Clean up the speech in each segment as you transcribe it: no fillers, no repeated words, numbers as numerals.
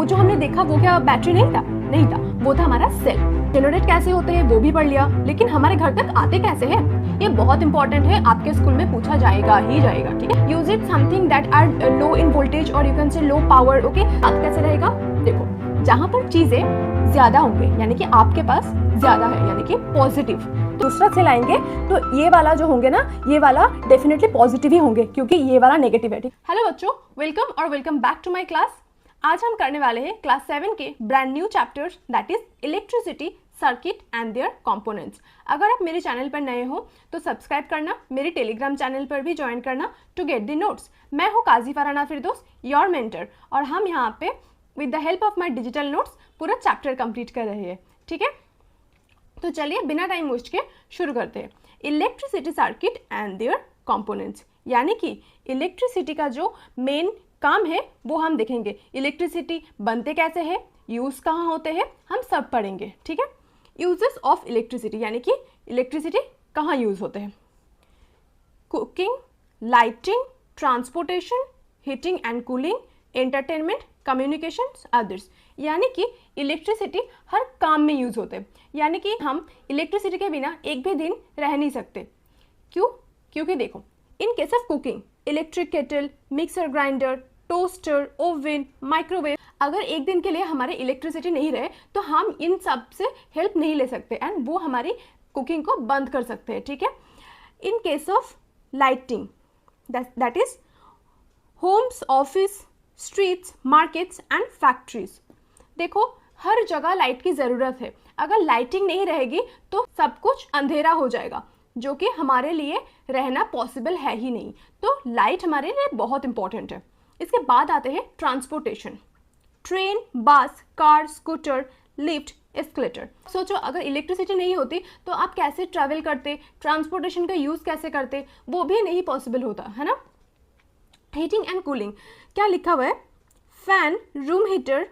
जो हमने देखा वो क्या बैटरी नहीं था? नहीं था, वो था हमारा सेल। जनरेट कैसे होते हैं वो भी पढ़ लिया, लेकिन हमारे घर तक आते कैसे हैं ये बहुत इंपॉर्टेंट है, आपके स्कूल में पूछा जाएगा ही जाएगा, ठीक है। Use it something that are low in voltage or you can say low power, okay. अब कैसे रहेगा? देखो, जहां पर चीजें ज्यादा होंगे यानी कि आपके पास ज्यादा है यानी कि पॉजिटिव, दूसरा से लाएंगे तो ये वाला जो होंगे ना, ये वाला डेफिनेटली पॉजिटिव ही होंगे क्योंकि ये वाला नेगेटिव है, ठीक। हेलो बच्चों, वेलकम और welcome back to my class. आज हम करने वाले हैं क्लास 7 के brand new chapters that is electricity, circuit and their components. अगर आप मेरे चैनल पर नए हो तो सब्सक्राइब करना, मेरे टेलीग्राम चैनल पर भी ज्वाइन करना टू गेट द नोट्स। मैं हूँ काजी फरहाना फिरदौस, योर मेंटर, और हम यहाँ पे with the help of my digital notes पूरा चैप्टर कंप्लीट कर रहे हैं, ठीक है। तो चलिए बिना टाइम वेस्ट के शुरू करते हैं। Electricity, circuit and their components, यानी कि इलेक्ट्रिसिटी का जो मेन काम है वो हम देखेंगे। इलेक्ट्रिसिटी बनते कैसे हैं, यूज कहाँ होते हैं, हम सब पढ़ेंगे, ठीक है। यूजेस ऑफ इलेक्ट्रिसिटी, यानी कि इलेक्ट्रिसिटी कहाँ यूज होते हैं। Cooking, lighting, transportation, heating and cooling, entertainment, communications, others, यानी कि इलेक्ट्रिसिटी हर काम में यूज होते हैं। यानी कि हम इलेक्ट्रिसिटी के बिना एक भी दिन रह नहीं सकते। क्यों? क्योंकि देखो, इन case of cooking, electric kettle, mixer grinder, toaster, oven, microwave, अगर एक दिन के लिए हमारे इलेक्ट्रिसिटी नहीं रहे तो हम इन सब से हेल्प नहीं ले सकते एंड वो हमारी कुकिंग को बंद कर सकते हैं, ठीक है। In case of lighting, that is homes, office, streets, markets and factories. देखो, हर जगह लाइट की ज़रूरत है। अगर लाइटिंग नहीं रहेगी तो सब कुछ अंधेरा हो जाएगा, जो कि हमारे लिए रहना पॉसिबल है ही नहीं। तो लाइट हमारे लिए बहुत इंपॉर्टेंट है। इसके बाद आते हैं ट्रांसपोर्टेशन, ट्रेन, बस, कार, स्कूटर, लिफ्ट, एस्केलेटर। सोचो, अगर इलेक्ट्रिसिटी नहीं होती तो आप कैसे ट्रैवल करते, ट्रांसपोर्टेशन का यूज़ कैसे करते, वो भी नहीं पॉसिबल होता, है ना। हीटिंग एंड कूलिंग, क्या लिखा हुआ है? Fan, room heater,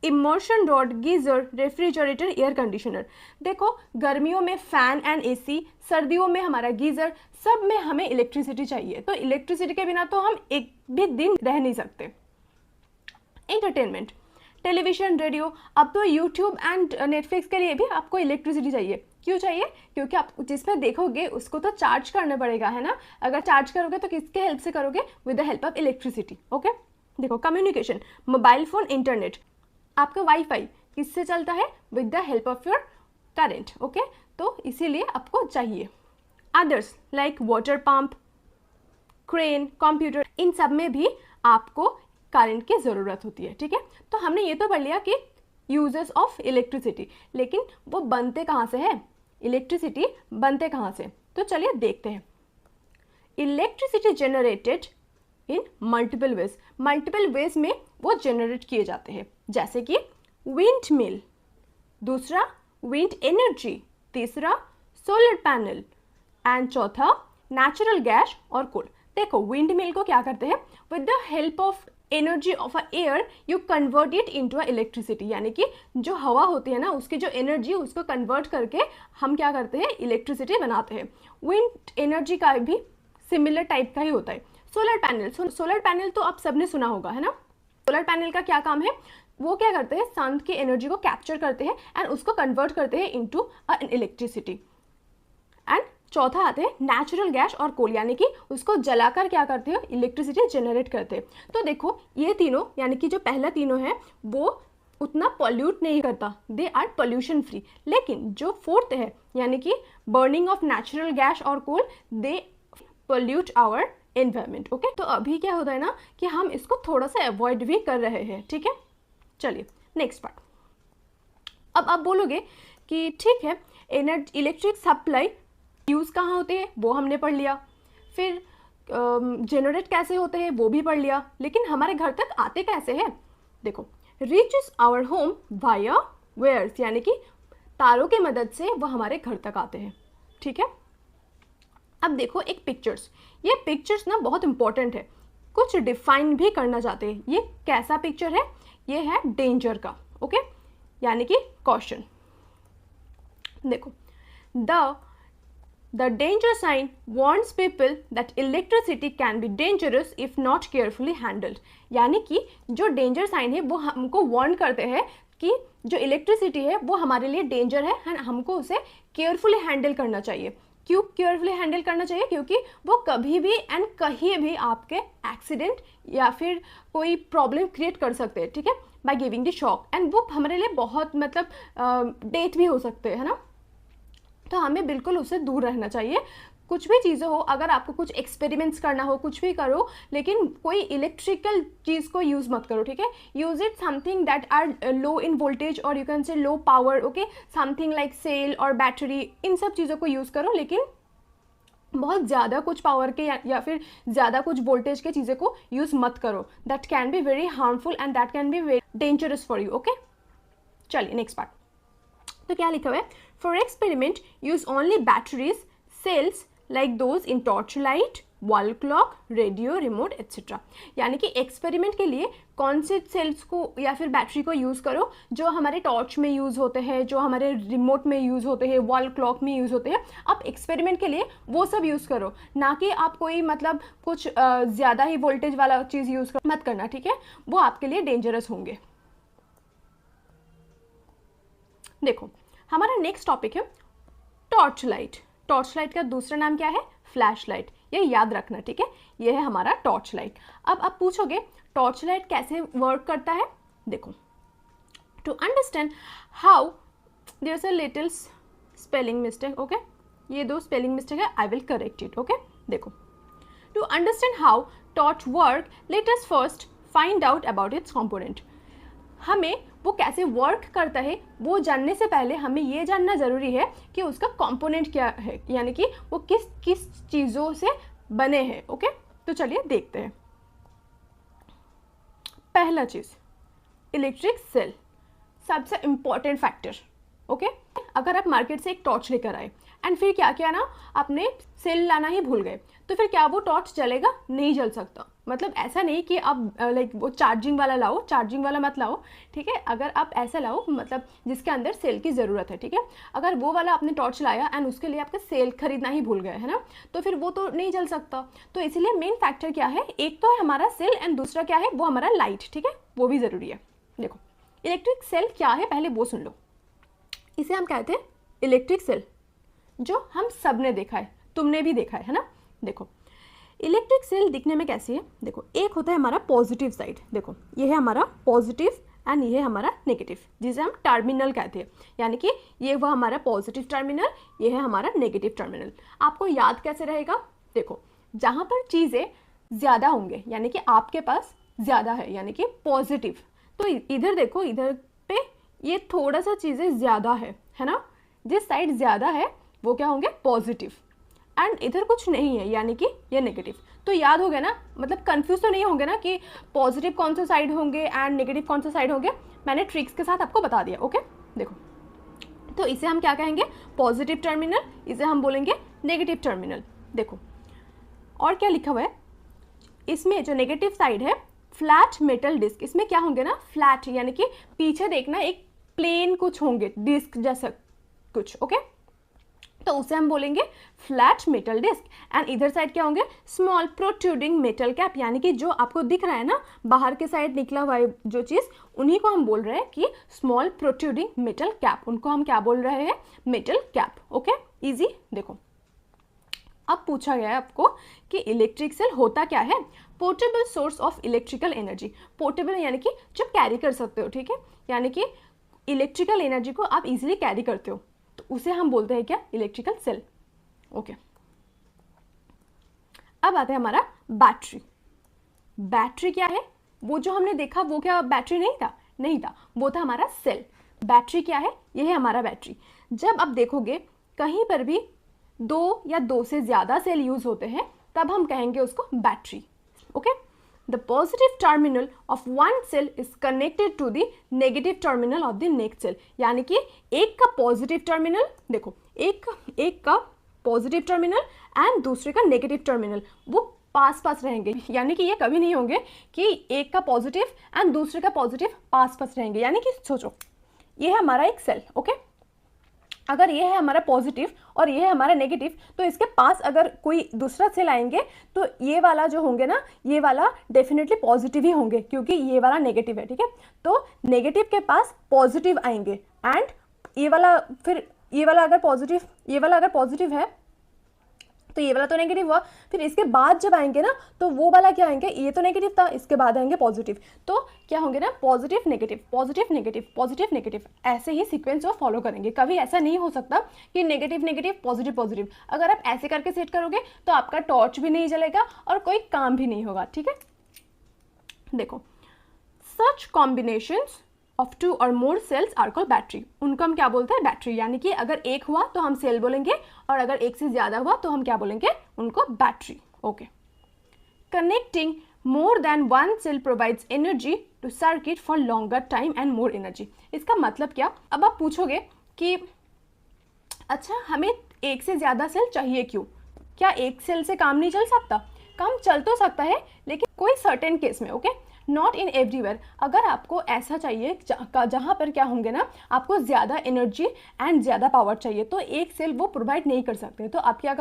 immersion rod, geyser, refrigerator, air conditioner. देखो, गर्मियों में फैन एंड एसी, सर्दियों में हमारा गीजर, सब में हमें इलेक्ट्रिसिटी चाहिए। तो इलेक्ट्रिसिटी के बिना तो हम एक भी दिन रह नहीं सकते। एंटरटेनमेंट, टेलीविजन, रेडियो, अब तो यूट्यूब एंड नेटफ्लिक्स के लिए भी आपको इलेक्ट्रिसिटी चाहिए। क्यों चाहिए? क्योंकि आप जिसमें देखोगे उसको तो चार्ज करना पड़ेगा, है ना। अगर चार्ज करोगे तो किसके हेल्प से करोगे? With the help of electricity, okay. देखो, कम्युनिकेशन, मोबाइल फोन, इंटरनेट, आपका वाईफाई किससे चलता है? With the help of your current, okay. तो इसीलिए आपको चाहिए। Others like water pump, crane, computer, इन सब में भी आपको करंट की ज़रूरत होती है, ठीक है। तो हमने ये तो पढ़ लिया कि यूजेस ऑफ इलेक्ट्रिसिटी, लेकिन वो बनते कहाँ से है? इलेक्ट्रिसिटी बनते कहाँ से? तो चलिए देखते हैं। Electricity generated in multiple ways, multiple ways में वो जनरेट किए जाते हैं, जैसे कि विंड मिल, दूसरा विंड एनर्जी, तीसरा सोलर पैनल एंड चौथा नेचुरल गैस और कोल। देखो, विंड मिल को क्या करते हैं? With the help of energy of a air you convert it into a electricity, यानी कि जो हवा होती है ना, उसकी जो एनर्जी, उसको कन्वर्ट करके हम क्या करते हैं? इलेक्ट्रिसिटी बनाते हैं। विंड एनर्जी का भी सिमिलर टाइप का ही होता है। सोलर पैनल, सोलर पैनल तो आप सबने सुना होगा, है ना। सोलर पैनल का क्या काम है? वो क्या करते हैं? सन की एनर्जी को कैप्चर करते हैं एंड उसको कन्वर्ट करते हैं इनटू एन इलेक्ट्रिसिटी। एंड चौथा आते हैं नेचुरल गैस और कोल, यानी कि उसको जलाकर क्या करते हैं? इलेक्ट्रिसिटी जनरेट करते हैं। तो देखो, ये तीनों, यानी कि जो पहला तीनों है वो उतना पॉल्यूट नहीं करता, दे आर पॉल्यूशन फ्री। लेकिन जो फोर्थ है, यानी कि बर्निंग ऑफ नेचुरल गैस और कोल, दे पॉल्यूट आवर एनवायरमेंट, ओके। तो अभी क्या होता है ना कि हम इसको थोड़ा सा अवॉइड भी कर रहे हैं, ठीक है। चलिए नेक्स्ट पार्ट। अब आप बोलोगे कि ठीक है, इलेक्ट्रिक सप्लाई यूज़ कहाँ होते हैं वो हमने पढ़ लिया, फिर जनरेट कैसे होते हैं वो भी पढ़ लिया, लेकिन हमारे घर तक आते कैसे हैं? देखो, reaches our home via wires, यानी कि तारों की मदद से वो हमारे घर तक आते हैं, ठीक है। अब देखो एक पिक्चर्स, ये पिक्चर्स ना बहुत इंपॉर्टेंट है, कुछ डिफाइन भी करना चाहते हैं। ये कैसा पिक्चर है? ये है डेंजर का, ओके, यानी कि कॉशन। देखो, the the danger sign warns people that electricity can be dangerous if not carefully handled. यानी कि जो डेंजर साइन है वो हमको वार्न करते हैं कि जो इलेक्ट्रिसिटी है वो हमारे लिए डेंजर है एंड हमको उसे केयरफुली हैंडल करना चाहिए। क्यों केयरफुली हैंडल करना चाहिए? क्योंकि वो कभी भी एंड कहीं भी आपके एक्सीडेंट या फिर कोई प्रॉब्लम क्रिएट कर सकते हैं, ठीक है, by giving the shock, and वो हमारे लिए बहुत मतलब डेथ भी हो सकते हैं, है ना। तो हमें बिल्कुल उससे दूर रहना चाहिए। कुछ भी चीज़ें हो, अगर आपको कुछ एक्सपेरिमेंट्स करना हो, कुछ भी करो, लेकिन कोई इलेक्ट्रिकल चीज़ को यूज़ मत करो, ठीक है। Use it something that are low in voltage or you can say low power, okay, something like cell or battery, इन सब चीज़ों को यूज़ करो, लेकिन बहुत ज़्यादा कुछ पावर के या फिर ज़्यादा कुछ वोल्टेज के चीज़ें को यूज़ मत करो। That can be very harmful and that can be very dangerous for you, okay. चलिए नेक्स्ट पार्ट। तो क्या लिखा हुआ है? For experiment use only batteries cells like those in torch light, wall clock, radio remote etcetera. यानी कि experiment के लिए कौन से सेल्स को या फिर बैटरी को यूज़ करो? जो हमारे टॉर्च में यूज़ होते हैं, जो हमारे रिमोट में यूज़ होते हैं, वॉल क्लॉक में यूज़ होते हैं। आप एक्सपेरिमेंट के लिए वो सब यूज़ करो, ना कि आप कोई मतलब कुछ ज़्यादा ही वोल्टेज वाला चीज़ यूज़ मत करना, ठीक है। वो आपके लिए डेंजरस होंगे। देखो हमारा नेक्स्ट टॉपिक है टॉर्च लाइट। टॉर्च लाइट का दूसरा नाम क्या है? Flash light. ये याद रखना, ठीक है। ये है हमारा टॉर्च लाइट। अब आप पूछोगे टॉर्च लाइट कैसे वर्क करता है? देखो, to understand how, there is a little spelling mistake, okay, ये दो स्पेलिंग मिस्टेक है, I will correct it, okay. देखो, to understand how torch work let us first find out about its component. हमें वो कैसे वर्क करता है वो जानने से पहले हमें ये जानना ज़रूरी है कि उसका कंपोनेंट क्या है, यानी कि वो किस किस चीज़ों से बने हैं, ओके। तो चलिए देखते हैं। पहला चीज़, इलेक्ट्रिक सेल, सबसे इम्पॉर्टेंट फैक्टर, ओके। अगर आप मार्केट से एक टॉर्च लेकर आए एंड फिर क्या किया ना, आपने सेल लाना ही भूल गए, तो फिर क्या वो टॉर्च जलेगा? नहीं जल सकता। मतलब ऐसा नहीं कि आप लाइक वो चार्जिंग वाला लाओ, चार्जिंग वाला मत लाओ, ठीक है। अगर आप ऐसा लाओ मतलब जिसके अंदर सेल की ज़रूरत है, ठीक है। अगर वो वाला आपने टॉर्च लाया एंड उसके लिए आपका सेल खरीदना ही भूल गए, है ना, तो फिर वो तो नहीं जल सकता। तो इसीलिए मेन फैक्टर क्या है? एक तो है हमारा सेल एंड दूसरा क्या है? वो हमारा लाइट, ठीक है, वो भी ज़रूरी है। देखो इलेक्ट्रिक सेल क्या है पहले वो सुन लो। इसे हम कहते हैं इलेक्ट्रिक सेल, जो हम सब ने देखा है, तुमने भी देखा है ना। देखो इलेक्ट्रिक सेल दिखने में कैसी है? देखो, एक होता है हमारा पॉजिटिव साइड, देखो ये है हमारा पॉजिटिव एंड ये है हमारा नेगेटिव, जिसे हम टर्मिनल कहते हैं। यानी कि ये वो हमारा पॉजिटिव टर्मिनल, ये है हमारा नेगेटिव टर्मिनल। आपको याद कैसे रहेगा? देखो, जहाँ पर चीज़ें ज़्यादा होंगे यानी कि आपके पास ज़्यादा है यानी कि पॉजिटिव, तो इधर देखो, इधर पे ये थोड़ा सा चीज़ें ज़्यादा है ना। जिस साइड ज़्यादा है वो क्या होंगे? पॉजिटिव, एंड इधर कुछ नहीं है यानी कि ये नेगेटिव। तो याद हो गया ना, मतलब कंफ्यूज तो नहीं होंगे ना कि पॉजिटिव कौन सा साइड होंगे एंड नेगेटिव कौन सा साइड होंगे। मैंने ट्रिक्स के साथ आपको बता दिया, ओके। देखो, तो इसे हम क्या कहेंगे? पॉजिटिव टर्मिनल, इसे हम बोलेंगे नेगेटिव टर्मिनल। देखो और क्या लिखा हुआ है इसमें, जो नेगेटिव साइड है, फ्लैट मेटल डिस्क। इसमें क्या होंगे ना, फ्लैट यानी कि पीछे देखना एक प्लेन कुछ होंगे, डिस्क जैसा कुछ, ओके। तो उसे हम बोलेंगे फ्लैट मेटल डिस्क। एंड इधर साइड क्या होंगे? स्मॉल प्रोट्रूडिंग मेटल कैप, यानी कि जो आपको दिख रहा है ना बाहर के साइड निकला हुआ है जो चीज़, उन्हीं को हम बोल रहे हैं कि स्मॉल प्रोट्रूडिंग मेटल कैप। उनको हम क्या बोल रहे हैं? Metal cap, okay. इजी। देखो अब पूछा गया है आपको कि इलेक्ट्रिक सेल होता क्या है? Portable source of electrical energy. Portable यानी कि जो कैरी कर सकते हो, ठीक है, यानी कि इलेक्ट्रिकल एनर्जी को आप इजीली कैरी करते हो, तो उसे हम बोलते हैं क्या? Electrical cell, okay. अब आता है हमारा बैटरी। बैटरी क्या है? वो जो हमने देखा वो क्या बैटरी नहीं था? नहीं था, वो था हमारा सेल। बैटरी क्या है? ये है हमारा बैटरी। जब आप देखोगे कहीं पर भी दो या दो से ज़्यादा सेल यूज होते हैं तब हम कहेंगे उसको battery, okay. The positive terminal of one cell is connected to the negative terminal of the next cell। यानी कि एक का पॉजिटिव टर्मिनल, देखो एक का पॉजिटिव टर्मिनल एंड दूसरे का नेगेटिव टर्मिनल, वो पास पास रहेंगे। यानी कि ये कभी नहीं होंगे कि एक का पॉजिटिव एंड दूसरे का पॉजिटिव पास पास रहेंगे। यानी कि सोचो ये है हमारा एक सेल, ओके। अगर ये है हमारा पॉजिटिव और ये है हमारा नेगेटिव, तो इसके पास अगर कोई दूसरा सेल आएंगे तो ये वाला जो होंगे ना, ये वाला डेफिनेटली पॉजिटिव ही होंगे क्योंकि ये वाला नेगेटिव है, ठीक है। तो नेगेटिव के पास पॉजिटिव आएंगे एंड ये वाला, फिर ये वाला अगर पॉजिटिव, ये वाला अगर पॉजिटिव है तो ये वाला तो नेगेटिव हुआ, फिर इसके बाद जब आएंगे ना तो वो वाला क्या आएंगे, ये तो नेगेटिव था, इसके बाद आएंगे पॉजिटिव, तो क्या होंगे ना, positive negative positive negative positive negative, ऐसे ही सीक्वेंस वो फॉलो करेंगे। कभी ऐसा नहीं हो सकता कि नेगेटिव नेगेटिव पॉजिटिव पॉजिटिव। अगर आप ऐसे करके सेट करोगे तो आपका टॉर्च भी नहीं जलेगा और कोई काम भी नहीं होगा, ठीक है। देखो, सच कॉम्बिनेशंस ऑफ 2 और मोर सेल्स आर कॉल्ड बैटरी। उनको हम क्या बोलते हैं, बैटरी। यानी कि अगर एक हुआ तो हम सेल बोलेंगे और अगर एक से ज़्यादा हुआ तो हम क्या बोलेंगे, उनको battery. Okay. Connecting more than one cell provides energy to circuit for longer time and more energy. इसका मतलब क्या, अब आप पूछोगे कि अच्छा हमें एक से ज़्यादा सेल चाहिए क्यों, क्या एक सेल से काम नहीं चल सकता? काम चल तो सकता है लेकिन कोई सर्टेन केस में, ओके, नॉट इन एवरीवेयर। अगर आपको ऐसा चाहिए जहाँ पर क्या होंगे ना, आपको ज़्यादा एनर्जी एंड ज़्यादा पावर चाहिए तो एक सेल वो प्रोवाइड नहीं कर सकते, तो आप क्या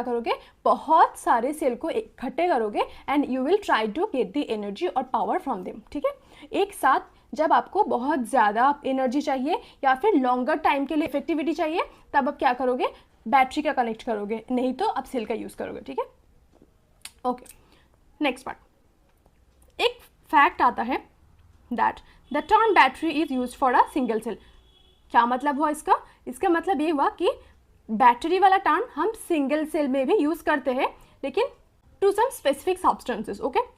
करोगे, बहुत सारे सेल को इकट्ठे करोगे and you will try to get the energy और पावर फ्रॉम देम, ठीक है। एक साथ जब आपको बहुत ज़्यादा एनर्जी चाहिए या फिर लॉन्गर टाइम के लिए इफेक्टिविटी चाहिए तब आप क्या करोगे, बैटरी का कनेक्ट करोगे, नहीं तो आप सेल का यूज़ करोगे, ठीक है। Okay, next part. एक फैक्ट आता है that the term battery is use for a single cell. क्या मतलब हुआ इसका, इसका मतलब ये हुआ कि बैटरी वाला टर्म हम सिंगल सेल में भी यूज करते हैं लेकिन to some specific substances, okay.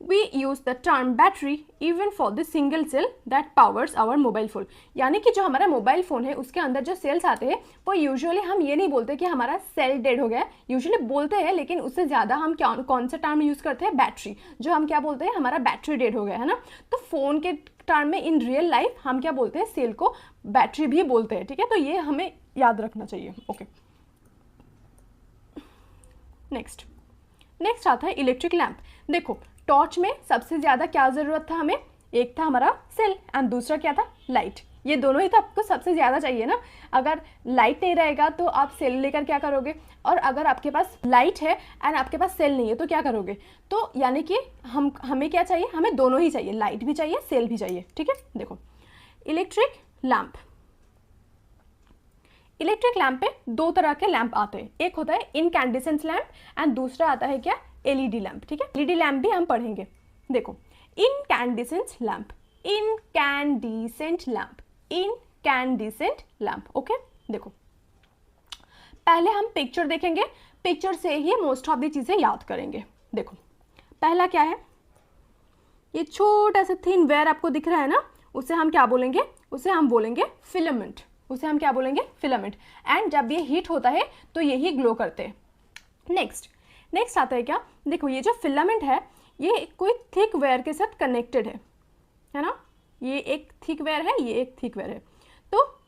We use the term battery even for the single cell that powers our mobile phone। यानी कि जो हमारा मोबाइल फ़ोन है उसके अंदर जो सेल्स आते हैं वो यूजुअली हम ये नहीं बोलते कि हमारा सेल डेड हो गया है, यूजुअली बोलते हैं लेकिन उससे ज़्यादा हम क्या, कौन सा टर्म यूज़ करते हैं, बैटरी। जो हम क्या बोलते हैं, हमारा बैटरी डेड हो गया है ना, तो फ़ोन के टर्म में इन रियल लाइफ हम क्या बोलते हैं, सेल को बैटरी भी बोलते हैं, ठीक है। तो ये हमें याद रखना चाहिए, ओके। नेक्स्ट आता है इलेक्ट्रिक लैम्प। देखो, टॉर्च में सबसे ज़्यादा क्या ज़रूरत था हमें, एक था हमारा सेल एंड दूसरा क्या था, लाइट। ये दोनों ही तो आपको सबसे ज़्यादा चाहिए ना। अगर लाइट नहीं रहेगा तो आप सेल लेकर क्या करोगे, और अगर आपके पास लाइट है एंड आपके पास सेल नहीं है तो क्या करोगे। तो यानी कि हमें क्या चाहिए, हमें दोनों ही चाहिए, लाइट भी चाहिए सेल भी चाहिए, ठीक है। देखो, इलेक्ट्रिक लैम्प पे 2 तरह के लैंप आते हैं। एक होता है इनकैंडिसेंट लैंप एंड दूसरा आता है क्या, एलईडी लैंप, ठीक है। एलईडी लैंप भी हम पढ़ेंगे। देखो, इनकैंडिसेंट लैंप, ओके। देखो, पहले हम पिक्चर देखेंगे, पिक्चर से ही मोस्ट ऑफ दी चीज़ें याद करेंगे। देखो, पहला क्या है, ये छोटा सा थिन वेयर आपको दिख रहा है ना, उसे हम क्या बोलेंगे, उसे हम बोलेंगे फिलामेंट। एंड जब ये हीट होता है तो यही ग्लो करते हैं। नेक्स्ट आता है क्या, देखो, ये जो फिलामेंट है ये कोई थिक वेयर के साथ कनेक्टेड है ना, ये एक थिक वेयर है, ये एक थिक वेयर है, तो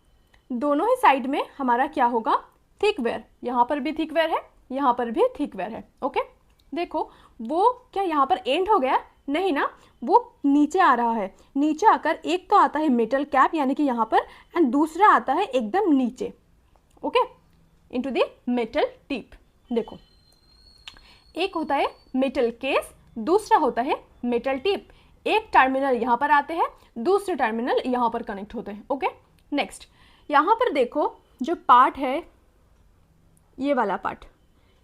दोनों ही साइड में हमारा क्या होगा, थिक वेयर। यहाँ पर भी थिक वेयर है, यहाँ पर भी थिक वेयर है, ओके। देखो, वो क्या यहाँ पर एंड हो गया, नहीं ना, वो नीचे आ रहा है। नीचे आकर एक तो आता है मेटल कैप यानी कि यहाँ पर, एंड दूसरा आता है एकदम नीचे, okay, into the metal tip. देखो, एक होता है मेटल केस, दूसरा होता है मेटल टिप। एक टर्मिनल यहाँ पर आते हैं, दूसरे टर्मिनल यहाँ पर कनेक्ट होते हैं, ओके। नेक्स्ट, यहाँ पर देखो जो पार्ट है, ये वाला पार्ट,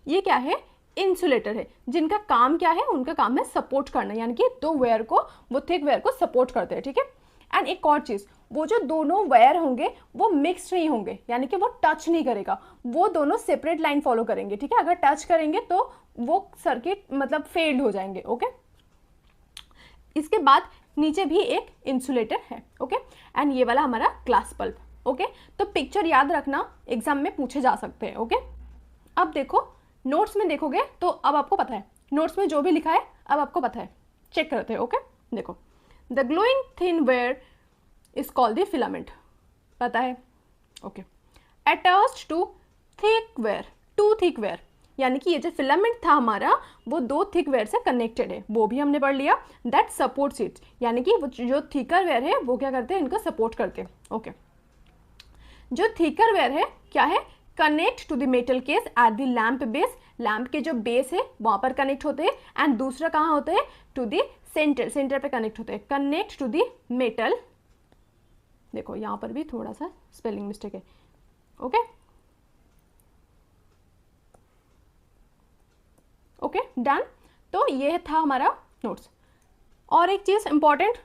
ये क्या है, इंसुलेटर है, जिनका काम क्या है, उनका काम है सपोर्ट करना, यानी कि दो वेयर को, वो थिक वेयर को सपोर्ट करते हैं, ठीक है। एंड एक और चीज़, वो जो दोनों वेयर होंगे वो मिक्स नहीं होंगे, यानी कि वो टच नहीं करेगा, वो दोनों सेपरेट लाइन फॉलो करेंगे, ठीक है। अगर टच करेंगे तो वो सर्किट मतलब फेल्ड हो जाएंगे, ओके। इसके बाद नीचे भी एक इंसुलेटर है, ओके। एंड ये वाला हमारा ग्लास बल्ब, ओके। तो पिक्चर याद रखना, एग्जाम में पूछे जा सकते हैं, ओके। अब देखो, नोट्स में देखोगे तो अब आपको पता है, नोट्स में जो भी लिखा है अब आपको पता है, चेक करते हैं, ओके। देखो, the glowing thin wire is called the filament, पता है, okay. Attached to thick wire, यानी कि ये जो फिलामेंट था हमारा वो दो थिक वेयर से कनेक्टेड है, वो भी हमने पढ़ लिया। दैट सपोर्ट्स इट, यानी कि वो जो थिकर वेयर है वो क्या करते हैं, इनको सपोर्ट करते हैं, ओके। जो थिकर वेयर है क्या है, connect to the metal case at the lamp base, lamp के जो बेस है वहां पर कनेक्ट होते हैं, एंड दूसरा कहाँ होते हैं, टू द सेंटर, सेंटर पे कनेक्ट होते हैं, कनेक्ट टू द मेटल, देखो यहां पर भी थोड़ा सा स्पेलिंग मिस्टेक है, ओके ओके डन। तो ये था हमारा नोट्स। और एक चीज इंपॉर्टेंट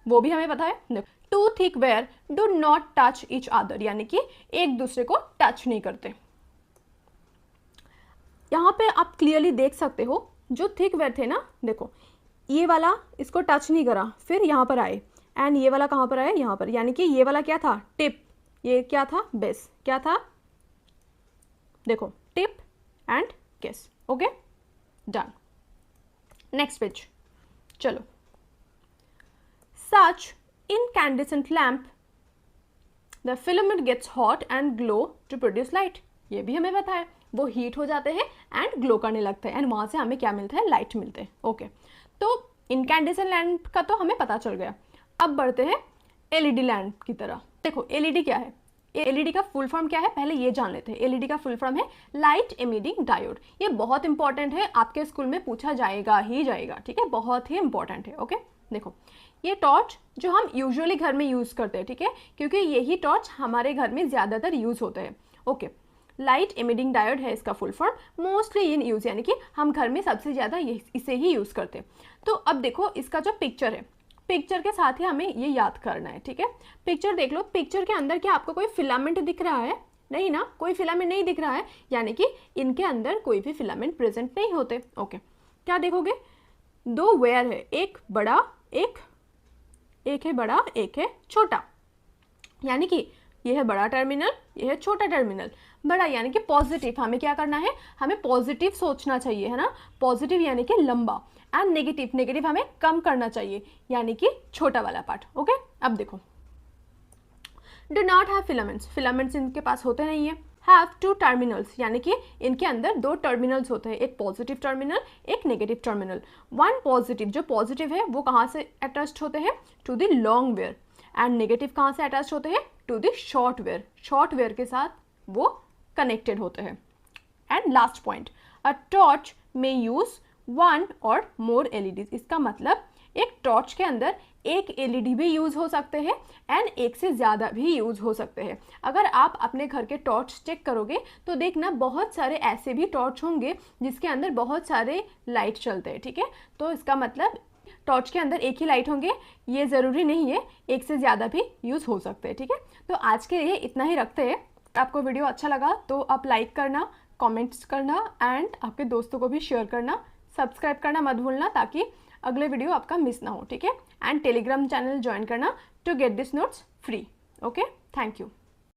वो भी हमें पता है, देखो two thick wire do not touch each other, यानी कि एक दूसरे को टच नहीं करते। यहां पे आप क्लियरली देख सकते हो जो थिक वेयर थे ना, देखो ये वाला इसको टच नहीं करा, फिर यहां पर आए, एंड ये वाला कहां पर आया, यहां पर, यानी कि ये वाला क्या था, टिप, ये क्या था, बेस, क्या था, देखो tip and case, okay done. Next page चलो। Such incandescent lamp, the filament gets hot and glow to produce light, ये भी हमें पता है, वो हीट हो जाते हैं एंड ग्लो करने लगते हैं, एंड वहां से हमें क्या मिलता है, लाइट मिलते हैं, ओके। तो इनकैंडेसेंट लैंप का तो हमें पता चल गया। अब बढ़ते हैं एलईडी लैंप की तरह। देखो एलईडी क्या है, एलईडी का फुल फॉर्म क्या है, पहले ये जान लेते हैं। एलईडी का फुल फॉर्म है लाइट इमिटिंग डायोड। ये बहुत इंपॉर्टेंट है, आपके स्कूल में पूछा जाएगा ही जाएगा, ठीक है, बहुत ही इंपॉर्टेंट है, ओके। देखो ये टॉर्च जो हम यूजुअली घर में यूज करते हैं, ठीक है, क्योंकि यही टॉर्च हमारे घर में ज्यादातर यूज होते हैं, ओके। लाइट इमिटिंग डायोड है इसका full form, mostly in use, यानी कि हम घर में सबसे ज्यादा इसे ही यूज करते हैं। तो अब देखो इसका जो पिक्चर है, पिक्चर के साथ ही हमें ये याद करना है, ठीक है। पिक्चर देख लो, पिक्चर के अंदर क्या आपको कोई फिलामेंट दिख रहा है, नहीं ना, कोई फिलामेंट नहीं दिख रहा है, यानी कि इनके अंदर कोई भी फिलामेंट प्रेजेंट नहीं होते, ओके। क्या देखोगे, दो वेयर है, एक बड़ा, एक है बड़ा, एक है छोटा, यानी कि ये है बड़ा टर्मिनल, ये है छोटा टर्मिनल। बड़ा यानी कि पॉजिटिव, हमें क्या करना है, हमें पॉजिटिव सोचना चाहिए, है ना, पॉजिटिव यानी कि लंबा, एंड नेगेटिव, नेगेटिव हमें कम करना चाहिए, यानी कि छोटा वाला पार्ट, ओके। अब देखो do not have filaments, filaments इनके पास होते नहीं है। हैव टू टर्मिनल्स, यानी कि इनके अंदर दो टर्मिनल्स होते हैं, एक पॉजिटिव टर्मिनल, एक नेगेटिव टर्मिनल। वन पॉजिटिव, जो पॉजिटिव है वो कहाँ से अटैच्ड होते हैं, to the long wire, and negative कहाँ से अटैच होते हैं, to the short wire, short wire के साथ वो कनेक्टेड होते हैं। And last point, a torch में use one or more LEDs, इसका मतलब एक टॉर्च के अंदर एक एलईडी भी यूज हो सकते हैं एंड एक से ज़्यादा भी यूज हो सकते हैं। अगर आप अपने घर के टॉर्च चेक करोगे तो देखना बहुत सारे ऐसे भी टॉर्च होंगे जिसके अंदर बहुत सारे लाइट चलते हैं, ठीक है। तो इसका मतलब टॉर्च के अंदर एक ही लाइट होंगे ये ज़रूरी नहीं है, एक से ज़्यादा भी यूज़ हो सकते हैं, ठीक है। तो आज के लिए इतना ही रखते हैं। आपको वीडियो अच्छा लगा तो आप लाइक करना, कमेंट्स करना एंड आपके दोस्तों को भी शेयर करना, सब्सक्राइब करना मत भूलना ताकि अगले वीडियो आपका मिस ना हो, ठीक है। एंड टेलीग्राम चैनल ज्वाइन करना to get this notes free, okay. Thank you.